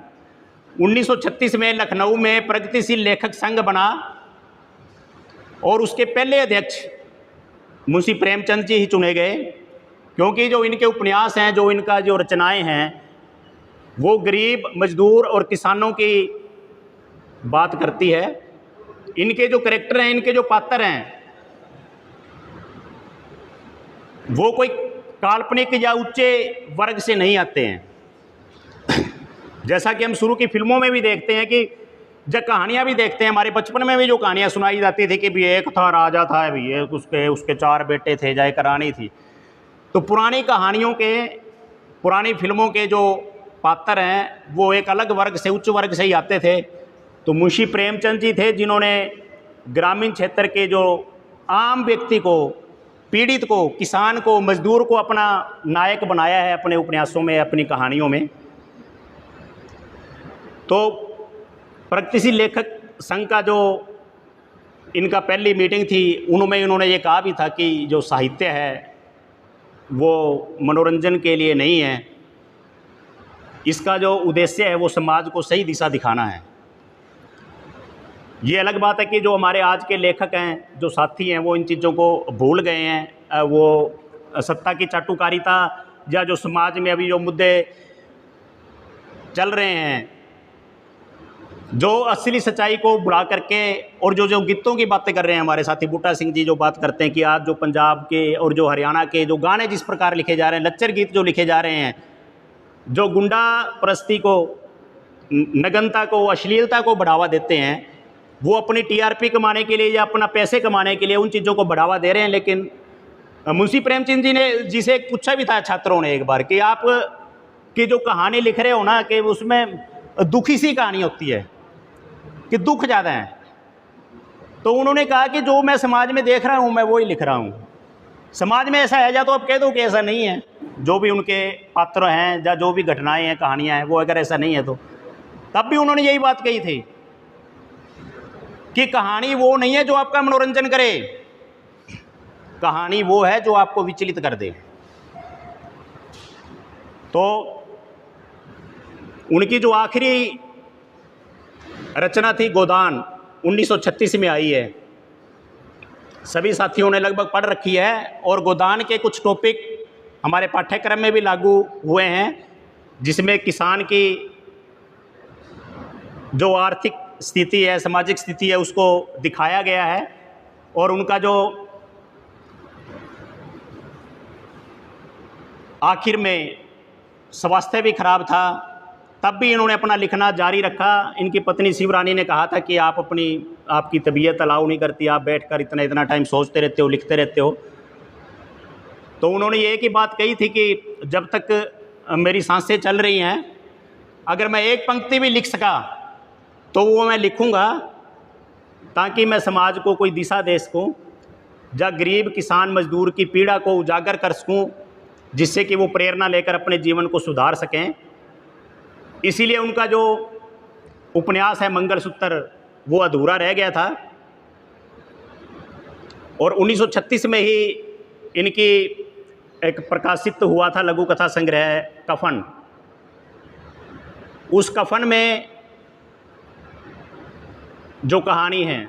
1936 में लखनऊ में प्रगतिशील लेखक संघ बना और उसके पहले अध्यक्ष मुंशी प्रेमचंद जी ही चुने गए, क्योंकि जो इनके उपन्यास हैं, जो इनका जो रचनाएं हैं, वो गरीब मजदूर और किसानों की बात करती है। इनके जो कैरेक्टर हैं, इनके जो पात्र हैं, वो कोई काल्पनिक या ऊंचे वर्ग से नहीं आते हैं। जैसा कि हम शुरू की फिल्मों में भी देखते हैं कि जब कहानियाँ भी देखते हैं, हमारे बचपन में भी जो कहानियाँ सुनाई जाती थी कि भी एक था राजा था, भी ये उसके 4 बेटे थे, जय करानी थी, तो पुरानी कहानियों के, पुरानी फिल्मों के जो पात्र हैं वो एक अलग वर्ग से, उच्च वर्ग से ही आते थे। तो मुंशी प्रेमचंद जी थे जिन्होंने ग्रामीण क्षेत्र के जो आम व्यक्ति को, पीड़ित को, किसान को, मजदूर को अपना नायक बनाया है अपने उपन्यासों में, अपनी कहानियों में। तो प्रगतिशील लेखक संघ का जो इनका पहली मीटिंग थी, उनमें इन्होंने ये कहा भी था कि जो साहित्य है वो मनोरंजन के लिए नहीं है, इसका जो उद्देश्य है वो समाज को सही दिशा दिखाना है। ये अलग बात है कि जो हमारे आज के लेखक हैं, जो साथी हैं, वो इन चीज़ों को भूल गए हैं। वो सत्ता की चाटुकारिता या जो समाज में अभी जो मुद्दे चल रहे हैं, जो असली सच्चाई को बुला करके, और जो गीतों की बातें कर रहे हैं हमारे साथी बूटा सिंह जी, जो बात करते हैं कि आज जो पंजाब के और जो हरियाणा के जो गाने जिस प्रकार लिखे जा रहे हैं, लच्चर गीत जो लिखे जा रहे हैं, जो गुंडा परस्ती को, नग्नता को, अश्लीलता को बढ़ावा देते हैं, वो अपनी टीआरपी कमाने के लिए या अपना पैसे कमाने के लिए उन चीज़ों को बढ़ावा दे रहे हैं। लेकिन मुंशी प्रेमचंद जी ने, जिसे पूछा भी था छात्रों ने एक बार कि आप कि जो कहानी लिख रहे हो ना कि उसमें दुखी सी कहानी होती है, कि दुख ज़्यादा है। तो उन्होंने कहा कि जो मैं समाज में देख रहा हूँ मैं वही लिख रहा हूँ। समाज में ऐसा है, या तो आप कह दो कि ऐसा नहीं है, जो भी उनके पात्र हैं या जो भी घटनाएं हैं, कहानियाँ हैं, वो अगर ऐसा नहीं है तो। तब भी उन्होंने यही बात कही थी कि कहानी वो नहीं है जो आपका मनोरंजन करे, कहानी वो है जो आपको विचलित कर दे। तो उनकी जो आखिरी रचना थी गोदान, 1936 में आई है, सभी साथियों ने लगभग पढ़ रखी है, और गोदान के कुछ टॉपिक हमारे पाठ्यक्रम में भी लागू हुए हैं, जिसमें किसान की जो आर्थिक स्थिति है, सामाजिक स्थिति है, उसको दिखाया गया है, और उनका जो आखिर में स्वास्थ्य भी खराब था, तब भी इन्होंने अपना लिखना जारी रखा। इनकी पत्नी शिवरानी ने कहा था कि आपकी तबीयत अलाउ नहीं करती, आप बैठकर इतना टाइम सोचते रहते हो, लिखते रहते हो। तो उन्होंने ये एक ही बात कही थी कि जब तक मेरी सांसें चल रही हैं, अगर मैं एक पंक्ति भी लिख सका तो वो मैं लिखूँगा, ताकि मैं समाज को कोई दिशा दे सकूँ, या गरीब किसान मजदूर की पीड़ा को उजागर कर सकूँ, जिससे कि वो प्रेरणा लेकर अपने जीवन को सुधार सकें। इसीलिए उनका जो उपन्यास है मंगलसूत्र वो अधूरा रह गया था, और 1936 में ही इनकी एक प्रकाशित हुआ था लघु कथा संग्रह कफन। उस कफन में जो कहानी है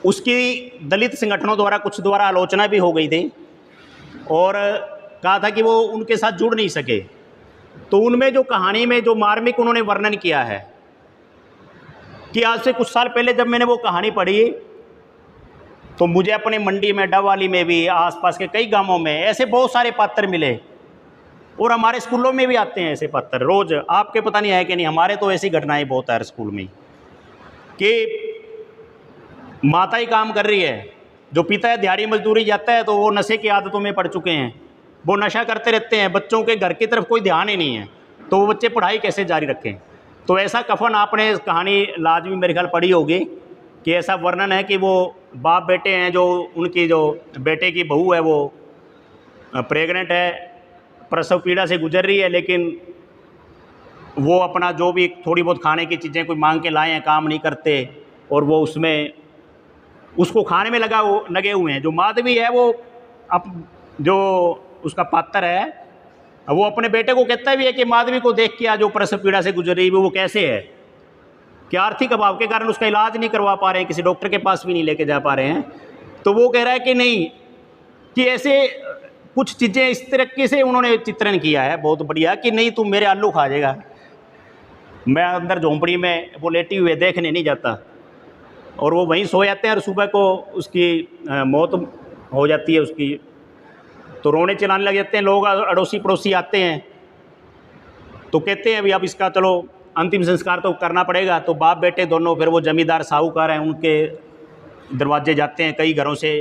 उसकी दलित संगठनों द्वारा कुछ द्वारा आलोचना भी हो गई थी, और कहा था कि वो उनके साथ जुड़ नहीं सके। तो उनमें जो कहानी में जो मार्मिक उन्होंने वर्णन किया है कि आज से कुछ साल पहले जब मैंने वो कहानी पढ़ी तो मुझे अपने मंडी में, डबवाली में भी, आसपास के कई गांवों में ऐसे बहुत सारे पात्र मिले, और हमारे स्कूलों में भी आते हैं ऐसे पात्र रोज़। आपके पता नहीं है कि नहीं, हमारे तो ऐसी घटनाएं बहुत है स्कूल में कि माता ही काम कर रही है, जो पिता है दिहाड़ी मजदूरी जाता है, तो वो नशे की आदतों में पड़ चुके हैं, वो नशा करते रहते हैं, बच्चों के घर की तरफ कोई ध्यान ही नहीं है, तो वो बच्चे पढ़ाई कैसे जारी रखें। तो ऐसा कफन आपने कहानी लाजमी मेरे ख्याल पढ़ी होगी कि ऐसा वर्णन है कि वो बाप बेटे हैं, जो उनकी जो बेटे की बहू है वो प्रेग्नेंट है, प्रसव पीड़ा से गुजर रही है, लेकिन वो अपना जो भी थोड़ी बहुत खाने की चीज़ें कोई मांग के लाए हैं, काम नहीं करते, और वो उसको खाने में लगे हुए हैं। जो माधवी है वो जो उसका पात्र है वो अपने बेटे को कहता भी है कि माधवी को देख के जो प्रसव पीड़ा से गुजर रही है वो कैसे है, कि आर्थिक अभाव के कारण उसका इलाज नहीं करवा पा रहे हैं, किसी डॉक्टर के पास भी नहीं लेके जा पा रहे हैं। तो वो कह रहा है कि नहीं, कि ऐसे कुछ चीज़ें इस तरीके से उन्होंने चित्रण किया है बहुत बढ़िया, कि नहीं तुम मेरे आलू खा जाएगा, मैं अंदर झोंपड़ी में वो लेटी हुए देखने नहीं जाता, और वो वहीं सो जाते हैं, और सुबह को उसकी मौत हो जाती है उसकी, तो रोने चिल्लाने लग जाते हैं लोग, अड़ोसी पड़ोसी आते हैं, तो कहते हैं अभी अब इसका चलो अंतिम संस्कार तो करना पड़ेगा। तो बाप बेटे दोनों फिर वो जमींदार साहूकार हैं उनके दरवाजे जाते हैं, कई घरों से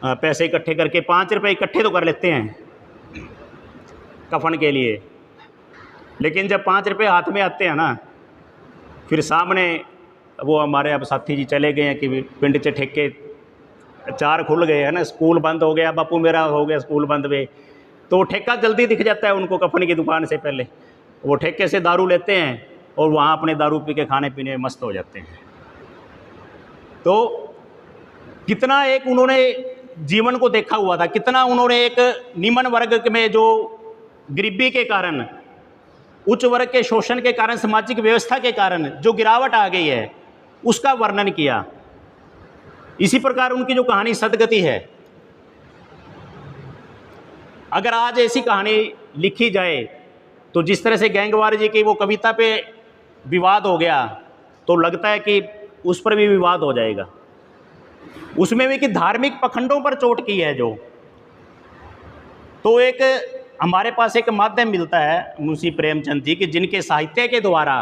पैसे इकट्ठे करके 5 रुपये इकट्ठे तो कर लेते हैं कफन के लिए, लेकिन जब 5 रुपये हाथ में आते हैं ना, फिर सामने वो हमारे अब साथी जी चले गए हैं कि पिंड से ठेके 4 खुल गए हैं ना, स्कूल बंद हो गया, बापू मेरा हो गया स्कूल बंद में, तो वो ठेका जल्दी दिख जाता है उनको कफन की दुकान से पहले, वो ठेके से दारू लेते हैं और वहाँ अपने दारू पी के खाने पीने में मस्त हो जाते हैं। तो कितना एक उन्होंने जीवन को देखा हुआ था, कितना उन्होंने एक निम्न वर्ग में जो गरीबी के कारण, उच्च वर्ग के शोषण के कारण, सामाजिक व्यवस्था के कारण जो गिरावट आ गई है उसका वर्णन किया। इसी प्रकार उनकी जो कहानी सदगति है, अगर आज ऐसी कहानी लिखी जाए तो जिस तरह से गैंगवार जी की वो कविता पे विवाद हो गया, तो लगता है कि उस पर भी विवाद हो जाएगा। उसमें भी कि धार्मिक पखंडों पर चोट की है जो, तो एक हमारे पास एक माध्यम मिलता है मुंशी प्रेमचंद जी, कि जिनके साहित्य के द्वारा,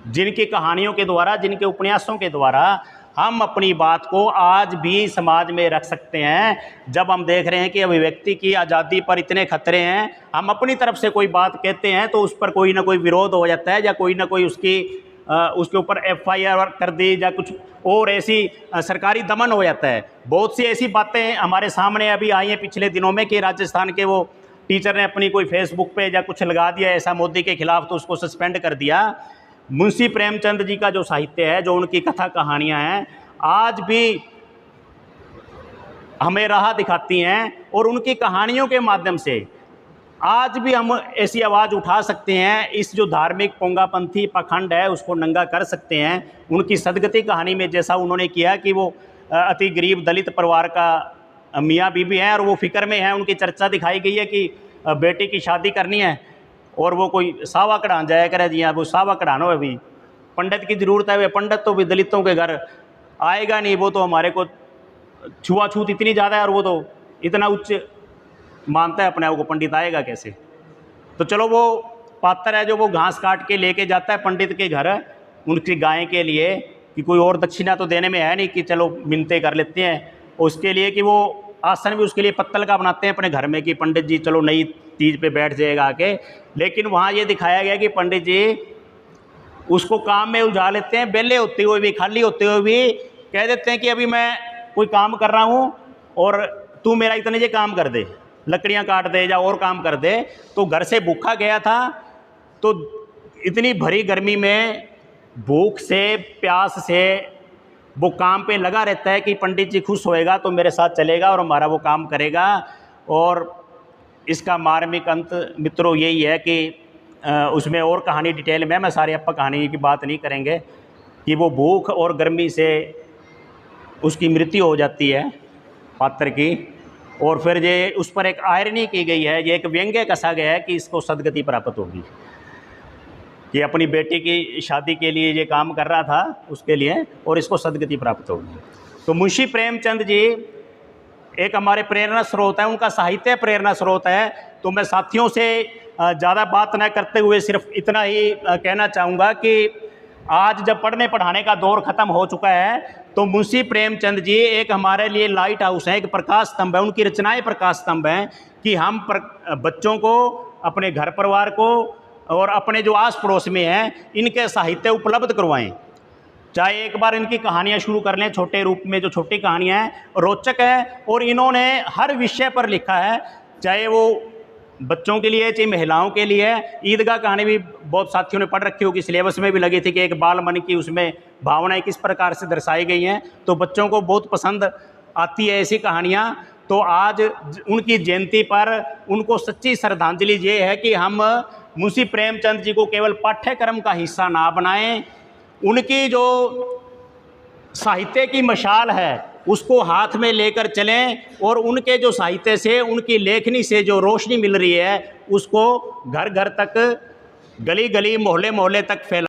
जिनकी कहानियों के द्वारा, जिनके उपन्यासों के द्वारा हम अपनी बात को आज भी समाज में रख सकते हैं। जब हम देख रहे हैं कि अभिव्यक्ति की आज़ादी पर इतने खतरे हैं, हम अपनी तरफ से कोई बात कहते हैं तो उस पर कोई ना कोई विरोध हो जाता है, या कोई ना कोई उसके ऊपर FIR कर दी, या कुछ और ऐसी सरकारी दमन हो जाता है। बहुत सी ऐसी बातें हमारे सामने अभी आई हैं पिछले दिनों में कि राजस्थान के वो टीचर ने अपनी कोई फेसबुक पे या कुछ लगा दिया ऐसा मोदी के खिलाफ, तो उसको सस्पेंड कर दिया। मुंशी प्रेमचंद जी का जो साहित्य है, जो उनकी कथा कहानियाँ हैं, आज भी हमें राह दिखाती हैं, और उनकी कहानियों के माध्यम से आज भी हम ऐसी आवाज़ उठा सकते हैं। इस जो धार्मिक पोंगापंथी पाखंड है उसको नंगा कर सकते हैं। उनकी सदगति कहानी में जैसा उन्होंने किया कि वो अति गरीब दलित परिवार का मियाँ बीबी हैं और वो फिक्र में हैं। उनकी चर्चा दिखाई गई है कि बेटी की शादी करनी है और वो कोई सावा कढ़ान जाया करे, जी हाँ वो सावा कढ़ानो है, अभी पंडित की ज़रूरत है। वे पंडित तो भी दलितों के घर आएगा नहीं, वो तो हमारे को छुआछूत इतनी ज़्यादा है और वो तो इतना उच्च मानता है अपने आप को, पंडित आएगा कैसे। तो चलो वो पात्र है जो वो घास काट के लेके जाता है पंडित के घर उनकी गाय के लिए, कि कोई और दक्षिणा तो देने में है नहीं कि चलो मिन्नतें कर लेते हैं उसके लिए, कि वो आसन भी उसके लिए पत्तल का बनाते हैं अपने घर में कि पंडित जी चलो नई चीज़ पे बैठ जाएगा आके। लेकिन वहाँ ये दिखाया गया कि पंडित जी उसको काम में उलझा लेते हैं, बेले होते हुए भी, खाली होते हुए भी कह देते हैं कि अभी मैं कोई काम कर रहा हूँ और तू मेरा इतने ये काम कर दे, लकड़ियाँ काट दे या और काम कर दे। तो घर से भूखा गया था, तो इतनी भरी गर्मी में भूख से प्यास से वो काम पे लगा रहता है कि पंडित जी खुश होएगा तो मेरे साथ चलेगा और हमारा वो काम करेगा। और इसका मार्मिक अंत मित्रों यही है कि उसमें और कहानी डिटेल में, मैं सारी आपका कहानी की बात नहीं करेंगे, कि वो भूख और गर्मी से उसकी मृत्यु हो जाती है पात्र की। और फिर ये उस पर एक आयरनी की गई है, ये एक व्यंग्य कसा गया है कि इसको सदगति प्राप्त होगी, कि अपनी बेटी की शादी के लिए ये काम कर रहा था उसके लिए और इसको सदगति प्राप्त होगी। तो मुंशी प्रेमचंद जी एक हमारे प्रेरणा स्रोत है, उनका साहित्य प्रेरणा स्रोत है। तो मैं साथियों से ज़्यादा बात न करते हुए सिर्फ इतना ही कहना चाहूँगा कि आज जब पढ़ने पढ़ाने का दौर ख़त्म हो चुका है तो मुंशी प्रेमचंद जी एक हमारे लिए लाइट हाउस है, एक प्रकाश स्तंभ है। उनकी रचनाएं प्रकाश स्तंभ हैं कि हम बच्चों को, अपने घर परिवार को और अपने जो आस पड़ोस में हैं इनके साहित्य उपलब्ध करवाएं। चाहे एक बार इनकी कहानियाँ शुरू कर लें छोटे रूप में, जो छोटी कहानियाँ हैं रोचक है और इन्होंने हर विषय पर लिखा है, चाहे वो बच्चों के लिए चाहे महिलाओं के लिए। ईदगाह कहानी भी बहुत साथियों ने पढ़ रखी होगी, सिलेबस में भी लगी थी कि एक बाल मन की उसमें भावनाएं किस प्रकार से दर्शाई गई हैं, तो बच्चों को बहुत पसंद आती है ऐसी कहानियाँ। तो आज उनकी जयंती पर उनको सच्ची श्रद्धांजलि ये है कि हम मुंशी प्रेमचंद जी को केवल पाठ्यक्रम का हिस्सा ना बनाएं, उनकी जो साहित्य की मशाल है उसको हाथ में लेकर चलें और उनके जो साहित्य से, उनकी लेखनी से जो रोशनी मिल रही है उसको घर घर तक, गली गली, मोहल्ले मोहल्ले तक फैला